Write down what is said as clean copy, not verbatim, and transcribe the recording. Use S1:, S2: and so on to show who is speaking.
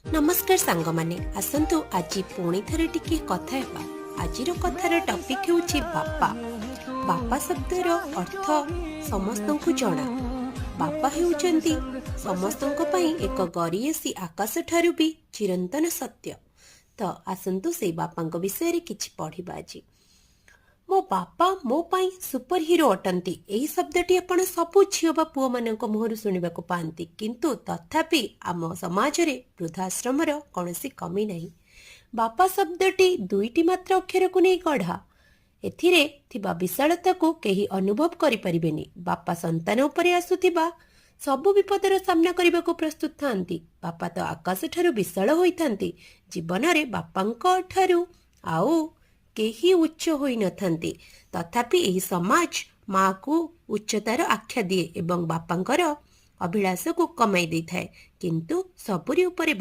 S1: नमस्कार सांग माने आसंतु आज पुणी थरे टिके कथा हेबा। आजिर कथार टॉपिक हेउछि बापा। बापा शब्दर अर्थ समस्तंकु जणा। बापा हेउचंती समस्तंक पई एक गरियसी आकाश ठारू भी चिरंतन सत्य। तो आसंतु से बापांक विषय रे किछि पढ़िबा आजी। मो बापा मो पाई सुपर हीरो अटंती। एही शब्दटी आपण सबु झियो बा पुओ मानक मुहरु सुनिबाकू पांती, किंतु तथापि आम समाज रे वृद्धाश्रमर कौनसी कमी नहीं। बापा शब्दटी दुईटी मात्र अक्षर को नहीं गढ़ा। एथिरे थिबा विशालता को केही अनुभव करि परिबेनी। बापा संतान उपरे आसुथिबा सबु विपदर सामना करने को प्रस्तुत थांती। बापा तो आकाश ठारू विशाल होइथांती। जीवन रे बापांक ठारू आउ केही उच्च होई नथांती। तथापि एही समाज माँ को उच्चतार आख्या दिए एवं बापांकर अभिलाष को कमाई देई थाए, किंतु सबुरी उपरे